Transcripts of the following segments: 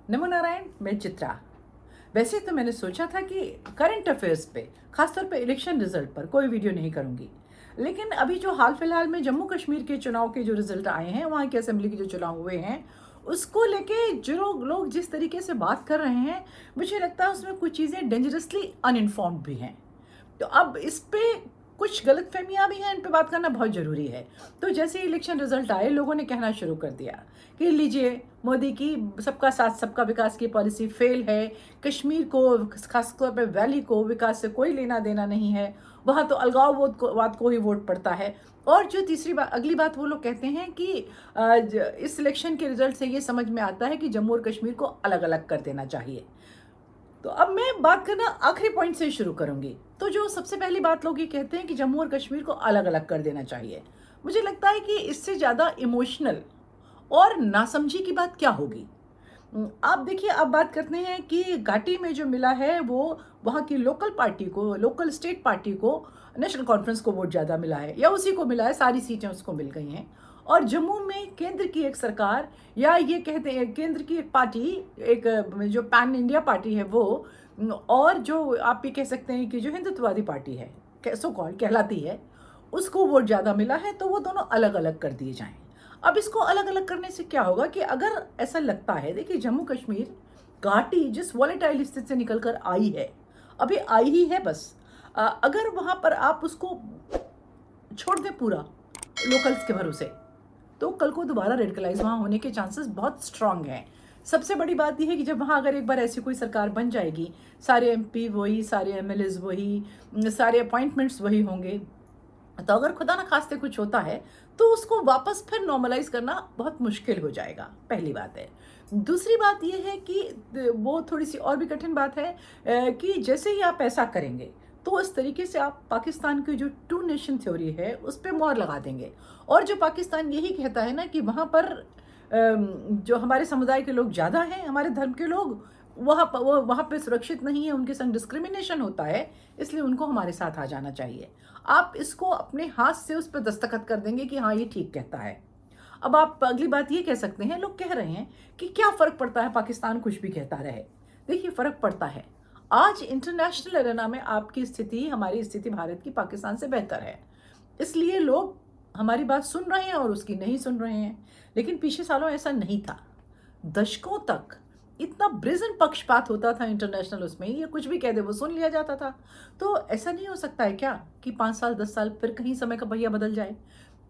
नमो नारायण, मैं चित्रा। वैसे तो मैंने सोचा था कि करंट अफेयर्स पे, खासतौर पे इलेक्शन रिजल्ट पर कोई वीडियो नहीं करूंगी। लेकिन अभी जो हाल फिलहाल में जम्मू कश्मीर के चुनाव के जो रिजल्ट आए हैं, वहाँ के असेंबली के जो चुनाव हुए हैं, उसको लेके जो लोग जिस तरीके से बात कर रहे हैं, मुझे लगता है उसमें कुछ चीज़ें डेंजरसली अनइन्फॉर्म्ड भी हैं। तो अब इस पे कुछ गलतफहमियां भी हैं, इन पे बात करना बहुत ज़रूरी है। तो जैसे ही इलेक्शन रिजल्ट आए, लोगों ने कहना शुरू कर दिया कि लीजिए, मोदी की सबका साथ सबका विकास की पॉलिसी फेल है, कश्मीर को, खासतौर पर वैली को विकास से कोई लेना देना नहीं है, वहाँ तो अलगाववाद को ही वोट पड़ता है। और जो तीसरी बात, अगली बात वो लोग कहते हैं कि इस इलेक्शन के रिजल्ट से ये समझ में आता है कि जम्मू और कश्मीर को अलग अलग कर देना चाहिए। तो अब मैं बात करना आखिरी पॉइंट से शुरू करूंगी। तो जो सबसे पहली बात लोग ये कहते हैं कि जम्मू और कश्मीर को अलग अलग कर देना चाहिए, मुझे लगता है कि इससे ज़्यादा इमोशनल और नासमझी की बात क्या होगी। आप देखिए, अब बात करते हैं कि घाटी में जो मिला है वो वहाँ की लोकल पार्टी को, लोकल स्टेट पार्टी को, नेशनल कॉन्फ्रेंस को वोट ज़्यादा मिला है या उसी को मिला है, सारी सीटें उसको मिल गई हैं। और जम्मू में केंद्र की एक सरकार, या ये कहते हैं केंद्र की एक पार्टी, एक जो पैन इंडिया पार्टी है वो, और जो आप ये कह सकते हैं कि जो हिंदुत्ववादी पार्टी है, सो कॉल्ड कहलाती है, उसको वोट ज़्यादा मिला है, तो वो दोनों अलग अलग कर दिए जाएं। अब इसको अलग अलग करने से क्या होगा कि अगर ऐसा लगता है, देखिए जम्मू कश्मीर घाटी जिस वॉलेटाइल स्थिति से निकल कर आई है, अभी आई ही है बस, अगर वहाँ पर आप उसको छोड़ दें पूरा लोकल्स के भरोसे, तो कल को दोबारा रेडिकलाइज वहाँ होने के चांसेस बहुत स्ट्रांग हैं। सबसे बड़ी बात यह है कि जब वहाँ अगर एक बार ऐसी कोई सरकार बन जाएगी, सारे एमपी वही, सारे एमएलएज वही, सारे अपॉइंटमेंट्स वही होंगे, तो अगर खुदा ना खास्ते कुछ होता है तो उसको वापस फिर नॉर्मलाइज करना बहुत मुश्किल हो जाएगा, पहली बात है। दूसरी बात यह है कि वो थोड़ी सी और भी कठिन बात है, कि जैसे ही आप ऐसा करेंगे तो इस तरीके से आप पाकिस्तान की जो टू नेशन थ्योरी है उस पर मोहर लगा देंगे। और जो पाकिस्तान यही कहता है ना कि वहाँ पर जो हमारे समुदाय के लोग ज़्यादा हैं, हमारे धर्म के लोग, वहाँ पे सुरक्षित नहीं है, उनके संग डिस्क्रिमिनेशन होता है, इसलिए उनको हमारे साथ आ जाना चाहिए। आप इसको अपने हाथ से उस पर दस्तखत कर देंगे कि हाँ ये ठीक कहता है। अब आप अगली बात ये कह सकते हैं, लोग कह रहे हैं कि क्या फ़र्क पड़ता है पाकिस्तान कुछ भी कहता रहे। देखिए, फ़र्क पड़ता है। आज इंटरनेशनल एरेना में आपकी स्थिति, हमारी स्थिति भारत की पाकिस्तान से बेहतर है, इसलिए लोग हमारी बात सुन रहे हैं और उसकी नहीं सुन रहे हैं। लेकिन पिछले सालों ऐसा नहीं था। दशकों तक इतना ब्रिजन पक्षपात होता था इंटरनेशनल, उसमें ये कुछ भी कह दे वो सुन लिया जाता था। तो ऐसा नहीं हो सकता है क्या कि 5 साल 10 साल फिर कहीं समय का पहिया बदल जाए।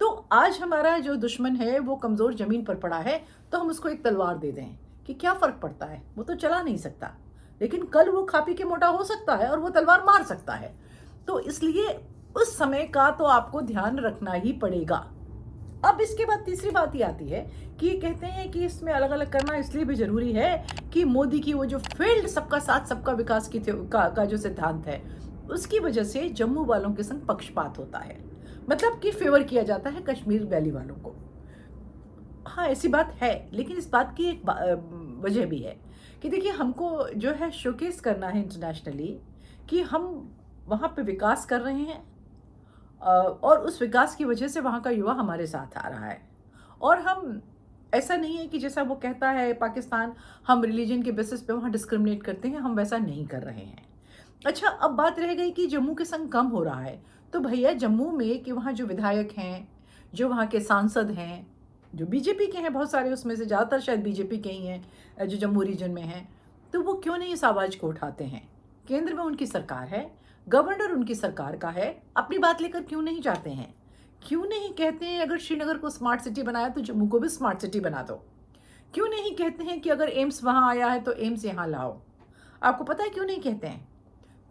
तो आज हमारा जो दुश्मन है वो कमज़ोर ज़मीन पर पड़ा है, तो हम उसको एक तलवार दे दें कि क्या फ़र्क पड़ता है, वो तो चला नहीं सकता, लेकिन कल वो खा पी के मोटा हो सकता है और वो तलवार मार सकता है। तो इसलिए उस समय का तो आपको ध्यान रखना ही पड़ेगा। अब इसके बाद तीसरी बात ये आती है कि ये कहते हैं कि इसमें अलग अलग करना इसलिए भी जरूरी है कि मोदी की वो जो फील्ड सबका साथ सबका विकास का जो सिद्धांत है, उसकी वजह से जम्मू वालों के संग पक्षपात होता है, मतलब कि फेवर किया जाता है कश्मीर वैली वालों को। हाँ, ऐसी बात है, लेकिन इस बात की एक वजह भी है कि देखिए, हमको जो है शोकेस करना है इंटरनेशनली कि हम वहाँ पे विकास कर रहे हैं, और उस विकास की वजह से वहाँ का युवा हमारे साथ आ रहा है। और हम, ऐसा नहीं है कि जैसा वो कहता है पाकिस्तान, हम रिलीजन के बेसिस पे वहाँ डिस्क्रिमिनेट करते हैं, हम वैसा नहीं कर रहे हैं। अच्छा, अब बात रह गई कि जम्मू के संग कम हो रहा है। तो भैया, जम्मू में कि वहाँ जो विधायक हैं, जो वहाँ के सांसद हैं, जो बीजेपी के हैं, बहुत सारे उसमें से ज़्यादातर शायद बीजेपी के ही हैं, जो जम्मू रीजन में हैं, तो वो क्यों नहीं इस आवाज़ को उठाते हैं। केंद्र में उनकी सरकार है, गवर्नर उनकी सरकार का है, अपनी बात लेकर क्यों नहीं जाते हैं। क्यों नहीं कहते हैं अगर श्रीनगर को स्मार्ट सिटी बनाया तो जम्मू को भी स्मार्ट सिटी बना दो। क्यों नहीं कहते हैं कि अगर एम्स वहाँ आया है तो एम्स यहाँ लाओ। आपको पता है क्यों नहीं कहते हैं?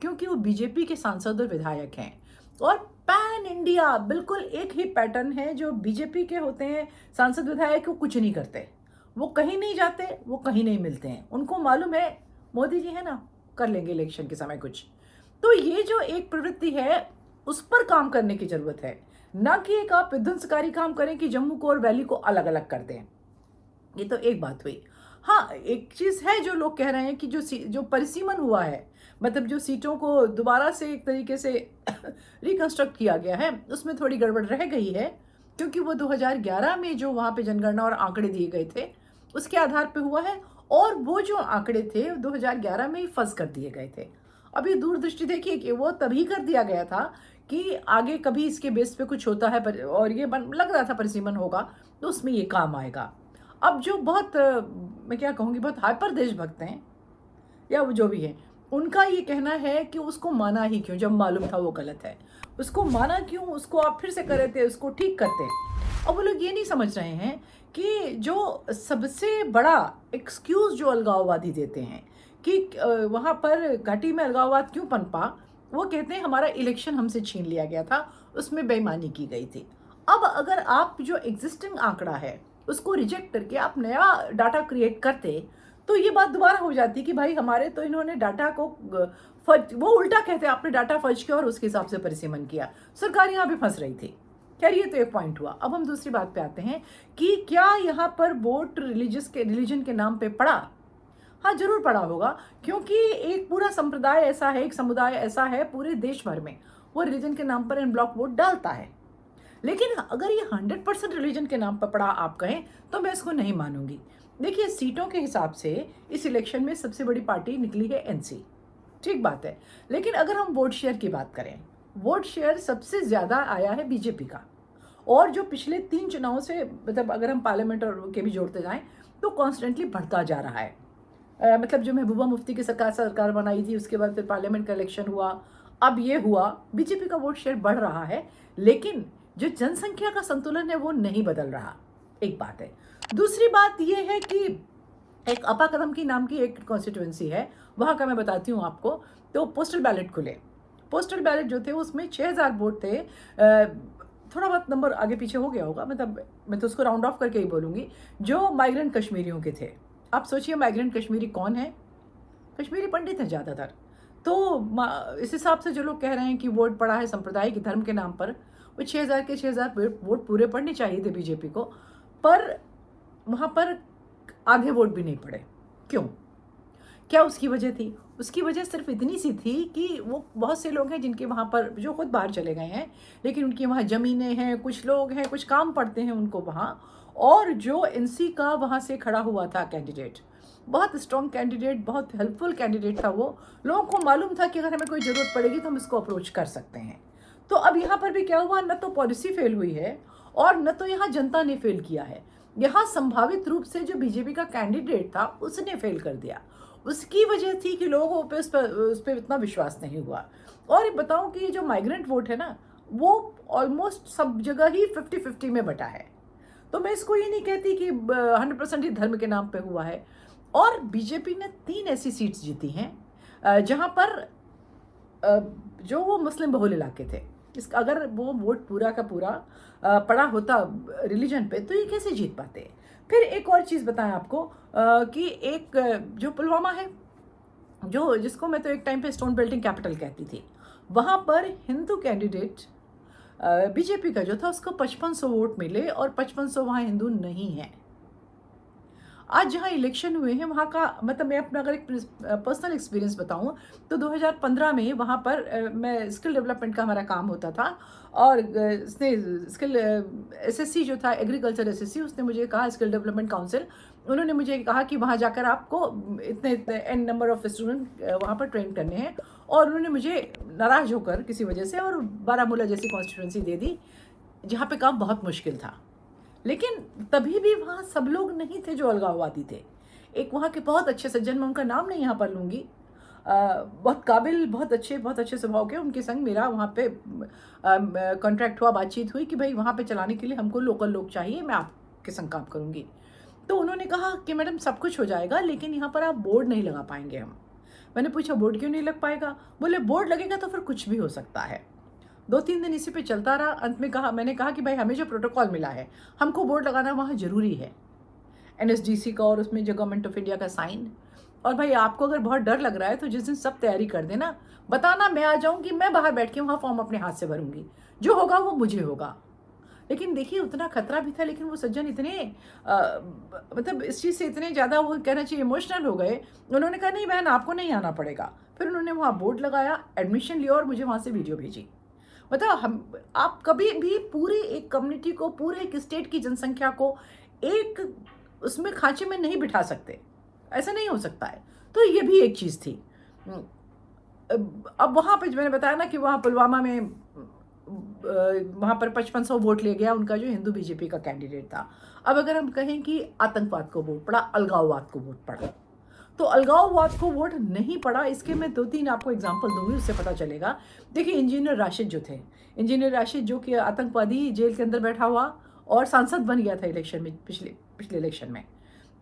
क्योंकि वो बीजेपी के सांसद और विधायक हैं। और पैन इंडिया बिल्कुल एक ही पैटर्न है, जो बीजेपी के होते हैं सांसद विधायक, वो कुछ नहीं करते, वो कहीं नहीं जाते, वो कहीं नहीं मिलते हैं, उनको मालूम है मोदी जी है ना, कर लेंगे इलेक्शन के समय कुछ। तो ये जो एक प्रवृत्ति है, उस पर काम करने की जरूरत है, ना कि एक आप विध्वंसकारी काम करें कि जम्मू को और वैली को अलग अलग कर दें। ये तो एक बात हुई। हाँ, एक चीज़ है जो लोग कह रहे हैं कि जो परिसीमन हुआ है, मतलब जो सीटों को दोबारा से एक तरीके से रिकंस्ट्रक्ट किया गया है, उसमें थोड़ी गड़बड़ रह गई है, क्योंकि वो 2011 में जो वहाँ पे जनगणना और आंकड़े दिए गए थे, उसके आधार पे हुआ है। और वो जो आंकड़े थे 2011 में ही फंस कर दिए गए थे। अभी दूरदृष्टि देखिए कि वो तभी कर दिया गया था कि आगे कभी इसके बेस पे कुछ होता है और ये लग रहा था परिसीमन होगा तो उसमें ये काम आएगा। अब जो बहुत मैं क्या कहूँगी, बहुत हाइपर देशभक्त हैं या वो जो भी है, उनका ये कहना है कि उसको माना ही क्यों, जब मालूम था वो गलत है। उसको माना क्यों, उसको आप फिर से कर रहे थे, उसको ठीक करते। और वो लोग ये नहीं समझ रहे हैं कि जो सबसे बड़ा एक्सक्यूज़ जो अलगाववादी देते हैं कि वहाँ पर घाटी में अलगाववाद क्यों पनपा, वो कहते हैं हमारा इलेक्शन हमसे छीन लिया गया था, उसमें बेईमानी की गई थी। अब अगर आप जो एग्जिस्टिंग आंकड़ा है उसको रिजेक्ट करके आप नया डाटा क्रिएट करते, तो ये बात दोबारा हो जाती कि भाई हमारे तो इन्होंने डाटा को फर्ज, वो उल्टा कहते हैं आपने डाटा फर्ज किया और उसके हिसाब से परिसीमन किया। सरकार यहाँ भी फंस रही थी। खैर ये तो एक पॉइंट हुआ। अब हम दूसरी बात पे आते हैं कि क्या यहाँ पर वोट रिलीजन के नाम पे पड़ा? हाँ जरूर पड़ा होगा, क्योंकि एक पूरा संप्रदाय ऐसा है, एक समुदाय ऐसा है पूरे देश भर में, वो रिलीजन के नाम पर इन ब्लॉक वोट डालता है। लेकिन अगर ये 100% रिलीजन के नाम पर पड़ा आप कहें तो मैं इसको नहीं मानूंगी। देखिए सीटों के हिसाब से इस इलेक्शन में सबसे बड़ी पार्टी निकली है एनसी, ठीक बात है। लेकिन अगर हम वोट शेयर की बात करें, वोट शेयर सबसे ज़्यादा आया है बीजेपी का। और जो पिछले 3 चुनावों से, मतलब अगर हम पार्लियामेंट और के भी जोड़ते जाएं तो कॉन्स्टेंटली बढ़ता जा रहा है। मतलब जो महबूबा मुफ्ती की सरकार बनाई थी, उसके बाद फिर पार्लियामेंट का इलेक्शन हुआ, अब ये हुआ, बीजेपी का वोट शेयर बढ़ रहा है। लेकिन जो जनसंख्या का संतुलन है वो नहीं बदल रहा, एक बात है। दूसरी बात ये है कि एक अपा कदम की नाम की एक कॉन्स्टिट्यूएंसी है, वहाँ का मैं बताती हूँ आपको। तो पोस्टल बैलेट खुले, पोस्टल बैलेट जो थे उसमें 6000 वोट थे। थोड़ा बहुत नंबर आगे पीछे हो गया होगा, मतलब मैं तो उसको राउंड ऑफ करके ही बोलूँगी, जो माइग्रेंट कश्मीरियों के थे। आप सोचिए माइग्रेंट कश्मीरी कौन है? कश्मीरी पंडित हैं ज़्यादातर। तो इस हिसाब से जो लोग कह रहे हैं कि वोट पड़ा है सांप्रदायिक धर्म के नाम पर, वो 6000 के 6000 वोट पूरे पड़ने चाहिए थे बीजेपी को, पर वहाँ पर आधे वोट भी नहीं पड़े। क्यों? क्या उसकी वजह थी? उसकी वजह सिर्फ इतनी सी थी कि वो बहुत से लोग हैं जिनके वहाँ पर, जो खुद बाहर चले गए हैं, लेकिन उनकी वहाँ ज़मीनें हैं, कुछ लोग हैं, कुछ काम पड़ते हैं उनको वहाँ। और जो एनसी का वहाँ से खड़ा हुआ था कैंडिडेट, बहुत स्ट्रॉन्ग कैंडिडेट, बहुत हेल्पफुल कैंडिडेट था वो। लोगों को मालूम था कि अगर हमें कोई ज़रूरत पड़ेगी तो हम इसको अप्रोच कर सकते हैं। तो अब यहाँ पर भी क्या हुआ, न तो पॉलिसी फेल हुई है और न तो यहाँ जनता ने फेल किया है। यहाँ संभावित रूप से जो बीजेपी का कैंडिडेट था उसने फेल कर दिया। उसकी वजह थी कि लोगों पे उस पर इतना विश्वास नहीं हुआ। और बताऊं कि ये जो माइग्रेंट वोट है ना, वो ऑलमोस्ट सब जगह ही 50-50 में बटा है। तो मैं इसको ये नहीं कहती कि 100% ही धर्म के नाम पे हुआ है। और बीजेपी ने 3 ऐसी सीट्स जीती हैं जहाँ पर जो वो मुस्लिम बहुल इलाके थे। इसका अगर वो वोट पूरा का पूरा पड़ा होता रिलीजन पे तो ये कैसे जीत पाते। फिर एक और चीज़ बताएं आपको कि एक जो पुलवामा है, जो जिसको मैं तो एक टाइम पे स्टोन बेल्टिंग कैपिटल कहती थी, वहाँ पर हिंदू कैंडिडेट बीजेपी का जो था उसको 5500 वोट मिले और 5500 वहाँ हिंदू नहीं हैं। आज जहाँ इलेक्शन हुए हैं वहाँ का, मतलब मैं अपना अगर एक पर्सनल एक्सपीरियंस बताऊँ तो 2015 में वहाँ पर मैं स्किल डेवलपमेंट का हमारा काम होता था। और इसने स्किल एसएससी जो था, एग्रीकल्चर एसएससी, उसने मुझे कहा, स्किल डेवलपमेंट काउंसिल, उन्होंने मुझे कहा कि वहाँ जाकर आपको इतने इतने एन नंबर ऑफ स्टूडेंट वहाँ पर ट्रेन करने हैं। और उन्होंने मुझे नाराज़ होकर किसी वजह से और बारामूला जैसी कॉन्स्टिट्यूंसी दे दी जहाँ पे काम बहुत मुश्किल था। लेकिन तभी भी वहाँ सब लोग नहीं थे जो अलगाववादी थे। एक वहाँ के बहुत अच्छे सज्जन, मैं उनका नाम नहीं यहाँ पर लूँगी, बहुत काबिल, बहुत अच्छे स्वभाव के, उनके संग मेरा वहाँ पे कॉन्ट्रैक्ट हुआ, बातचीत हुई कि भाई वहाँ पे चलाने के लिए हमको लोकल लोग चाहिए, मैं आपके संग काम करूँगी। तो उन्होंने कहा कि मैडम सब कुछ हो जाएगा लेकिन यहाँ पर आप बोर्ड नहीं लगा पाएंगे हम। मैंने पूछा बोर्ड क्यों नहीं लग पाएगा? बोले बोर्ड लगेगा तो फिर कुछ भी हो सकता है। 2-3 दिन इसी पे चलता रहा। अंत में मैंने कहा कि भाई हमें जो प्रोटोकॉल मिला है, हमको बोर्ड लगाना वहाँ ज़रूरी है, एनएसडीसी का और उसमें जो गवर्नमेंट ऑफ इंडिया का साइन। और भाई आपको अगर बहुत डर लग रहा है तो जिस दिन सब तैयारी कर देना, बताना, मैं आ जाऊँगी, मैं बाहर बैठ के वहाँ फॉर्म अपने हाथ से भरूँगी, जो होगा वो मुझे होगा। लेकिन देखिए उतना खतरा भी था, लेकिन वो सज्जन इतने मतलब इस चीज़ से इतने ज़्यादा, वो कहना चाहिए इमोशनल हो गए। उन्होंने कहा नहीं बहन आपको नहीं आना पड़ेगा। फिर उन्होंने वहाँ बोर्ड लगाया, एडमिशन लिया और मुझे वहाँ से वीडियो भेजी। मतलब आप कभी भी पूरी एक कम्युनिटी को, पूरे एक स्टेट की जनसंख्या को एक उसमें खांचे में नहीं बिठा सकते। ऐसा नहीं हो सकता है। तो ये भी एक चीज़ थी। अब वहाँ पे जो मैंने बताया ना कि वहाँ पुलवामा में वहाँ पर 5500 वोट ले गया उनका जो हिंदू बीजेपी का कैंडिडेट था। अब अगर हम कहें कि आतंकवाद को वोट पड़ा, अलगाववाद को वोट पड़ा, तो अलगाववाद को वोट नहीं पड़ा, इसके मैं 2-3 आपको एग्जांपल दूंगी, उससे पता चलेगा। देखिए इंजीनियर राशिद जो थे, इंजीनियर राशिद जो कि आतंकवादी जेल के अंदर बैठा हुआ और सांसद बन गया था इलेक्शन में, पिछले पिछले इलेक्शन में।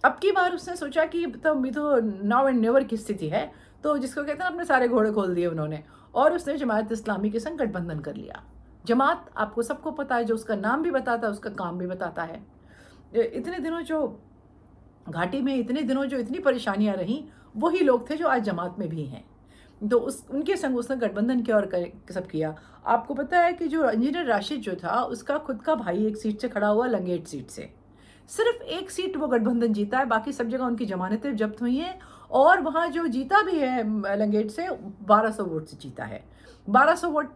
अब की बार उसने सोचा कि तो नाउ एंड नेवर की स्थिति है, तो जिसको कहते हैं ना, अपने सारे घोड़े खोल दिए उन्होंने, और उसने जमात इस्लामी के संग गठबंधन कर लिया। जमात आपको सबको पता है, जो उसका नाम भी बताता है उसका काम भी बताता है। इतने दिनों जो घाटी में, इतने दिनों जो इतनी परेशानियां रहीं, वही लोग थे जो आज जमात में भी हैं। तो उस उनके संग उसने गठबंधन किया और सब किया। आपको पता है कि जो इंजीनियर राशिद जो था, उसका खुद का भाई एक सीट से खड़ा हुआ, लंगेट सीट से। सिर्फ एक सीट वो गठबंधन जीता है, बाकी सब जगह उनकी जमानतें जब्त हुई हैं। और वहाँ जो जीता भी है लंगेट से, 1200 वोट से जीता है। 1200 वोट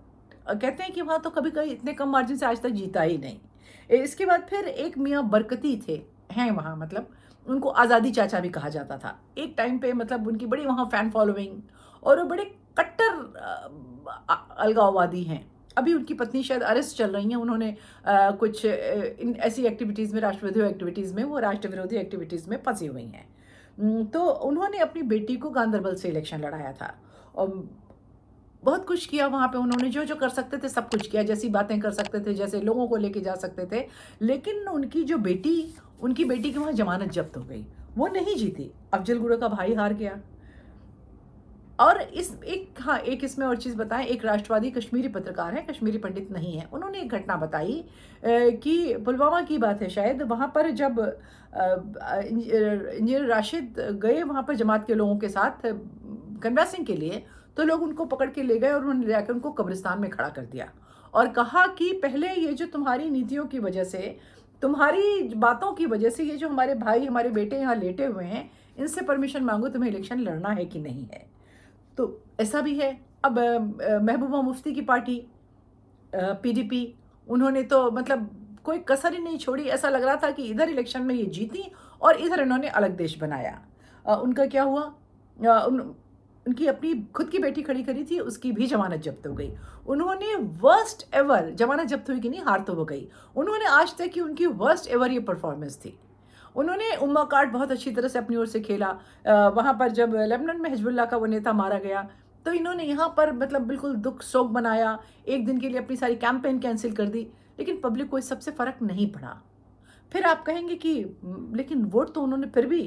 कहते हैं कि वहाँ तो कभी कभी इतने कम मार्जिन से आज तक जीता ही नहीं। इसके बाद फिर एक मियाँ बरकती थे, हैं वहाँ, मतलब उनको आज़ादी चाचा भी कहा जाता था एक टाइम पे, मतलब उनकी बड़ी वहाँ फैन फॉलोइंग, और वो बड़े कट्टर अलगाववादी हैं। अभी उनकी पत्नी शायद अरेस्ट चल रही हैं, उन्होंने कुछ इन ऐसी एक्टिविटीज़ में, राष्ट्रविरोधी एक्टिविटीज़ में, वो राष्ट्र विरोधी एक्टिविटीज़ में फंसी हुई हैं। तो उन्होंने अपनी बेटी को गांधरबल से इलेक्शन लड़ाया था, और बहुत कुछ किया वहाँ पे उन्होंने, जो जो कर सकते थे सब कुछ किया, जैसी बातें कर सकते थे, जैसे लोगों को लेके जा सकते थे। लेकिन उनकी बेटी की वहाँ जमानत जब्त हो गई, वो नहीं जीती। अफजल गुरु का भाई हार गया। और एक इसमें और चीज़ बताएं, एक राष्ट्रवादी कश्मीरी पत्रकार है, कश्मीरी पंडित नहीं है, उन्होंने एक घटना बताई कि पुलवामा की बात है शायद, वहाँ पर जब इंजीनियर राशिद गए वहाँ पर जमात के लोगों के साथ कन्वेंसिंग के लिए, तो लोग उनको पकड़ के ले गए और उन्होंने जाकर उनको कब्रिस्तान में खड़ा कर दिया और कहा कि पहले ये जो तुम्हारी नीतियों की वजह से, तुम्हारी बातों की वजह से, ये जो हमारे भाई, हमारे बेटे यहाँ लेटे हुए हैं, इनसे परमिशन मांगो तुम्हें इलेक्शन लड़ना है कि नहीं है। तो ऐसा भी है। अब महबूबा मुफ्ती की पार्टी पीडीपी, उन्होंने तो मतलब कोई कसर ही नहीं छोड़ी। ऐसा लग रहा था कि इधर इलेक्शन में ये जीती और इधर इन्होंने अलग देश बनाया। उनका क्या हुआ, उनकी अपनी खुद की बेटी खड़ी करी थी, उसकी भी जमानत जब्त हो गई। उन्होंने वर्स्ट एवर, जमानत जब्त हुई कि नहीं, हार तो हो गई। उन्होंने आज तक की उनकी वर्स्ट एवर ये परफॉर्मेंस थी। उन्होंने उम्मा कार्ड बहुत अच्छी तरह से अपनी ओर से खेला। वहाँ पर जब लेबनान में हिजबुल्लाह का वो नेता मारा गया, तो इन्होंने यहाँ पर मतलब बिल्कुल दुख शोक बनाया, एक दिन के लिए अपनी सारी कैंपेन कैंसिल कर दी, लेकिन पब्लिक को इस सबसे फ़र्क नहीं पड़ा। फिर आप कहेंगे कि लेकिन वोट तो उन्होंने फिर भी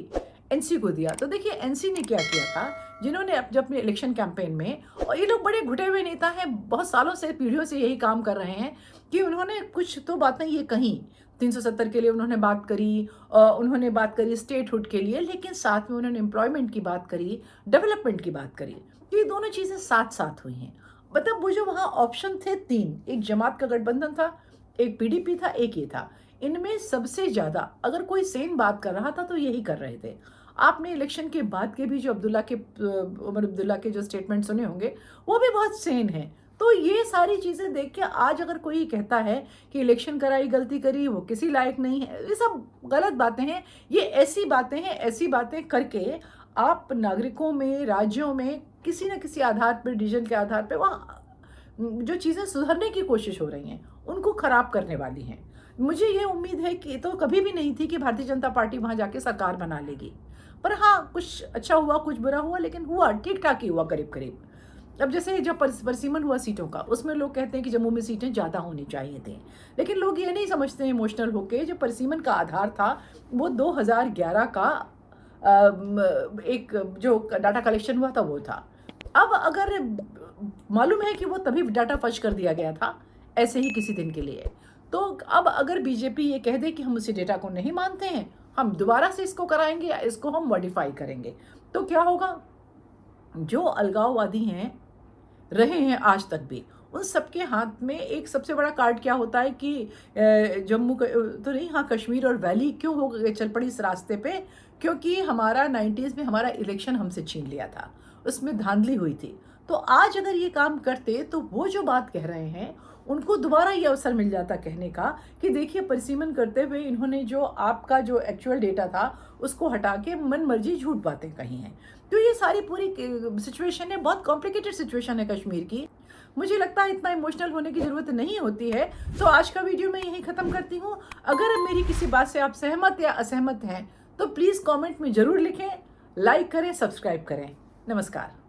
एनसी को दिया। तो देखिए एनसी ने क्या किया था, जिन्होंने जब अपने इलेक्शन कैंपेन में, और ये लोग बड़े घुटे हुए नेता हैं, बहुत सालों से, पीढ़ियों से यही काम कर रहे हैं, कि उन्होंने कुछ तो बातें ये कहीं 370 के लिए उन्होंने बात करी, उन्होंने बात करी स्टेटहुड के लिए, लेकिन साथ में उन्होंने एम्प्लॉयमेंट की बात करी, डेवलपमेंट की बात करी। तो ये दोनों चीज़ें साथ साथ हुई हैं। मतलब वो जो वहाँ ऑप्शन थे 3, एक जमात का गठबंधन था, एक पीडीपी था, एक ये था। इनमें सबसे ज़्यादा अगर कोई सेम बात कर रहा था तो यही कर रहे थे। आपने इलेक्शन के बाद के भी जो उमर अब्दुल्ला के जो स्टेटमेंट सुने होंगे, वो भी बहुत सेम हैं। तो ये सारी चीज़ें देख के आज अगर कोई कहता है कि इलेक्शन कराई, गलती करी, वो किसी लायक नहीं है, ये सब गलत बातें हैं। ये ऐसी बातें हैं, ऐसी बातें करके आप नागरिकों में, राज्यों में किसी न किसी आधार पर, डिसीजन के आधार पर, वहाँ जो चीज़ें सुधरने की कोशिश हो रही हैं, उनको खराब करने वाली हैं। मुझे ये उम्मीद है कि, तो कभी भी नहीं थी कि भारतीय जनता पार्टी वहाँ जाके सरकार बना लेगी, पर हाँ, कुछ अच्छा हुआ, कुछ बुरा हुआ, लेकिन हुआ ठीक ठाक ही हुआ, करीब करीब। अब जैसे जब परसिमन हुआ सीटों का, उसमें लोग कहते हैं कि जम्मू में सीटें ज़्यादा होनी चाहिए थी, लेकिन लोग ये नहीं समझते इमोशनल होके, जो परसिमन का आधार था वो 2011 का एक जो डाटा कलेक्शन हुआ था वो था। अब अगर मालूम है कि वो तभी डाटा फर्श कर दिया गया था ऐसे ही किसी दिन के लिए, तो अब अगर बीजेपी ये कह दे कि हम उसी डेटा को नहीं मानते हैं, हम दोबारा से इसको कराएंगे या इसको हम मॉडिफाई करेंगे, तो क्या होगा? जो अलगाववादी हैं, रहे हैं आज तक भी, उन सबके हाथ में एक सबसे बड़ा कार्ड क्या होता है कि तो नहीं, हाँ, कश्मीर और वैली क्यों हो गए, चल पड़ी इस रास्ते पे, क्योंकि हमारा 90s में हमारा इलेक्शन हमसे छीन लिया था, उसमें धांधली हुई थी। तो आज अगर ये काम करते तो वो जो बात कह रहे हैं उनको दोबारा ये अवसर मिल जाता कहने का कि देखिए परिसीमन करते हुए इन्होंने जो आपका जो एक्चुअल डेटा था उसको हटा के मन मर्जी झूठ बातें कही हैं। तो ये सारी पूरी सिचुएशन है, बहुत कॉम्प्लिकेटेड सिचुएशन है कश्मीर की। मुझे लगता है इतना इमोशनल होने की ज़रूरत नहीं होती है। तो आज का वीडियो मैं यहीं ख़त्म करती हूँ। अगर मेरी किसी बात से आप सहमत या असहमत हैं तो प्लीज़ कमेंट में ज़रूर लिखें, लाइक करें, सब्सक्राइब करें। नमस्कार।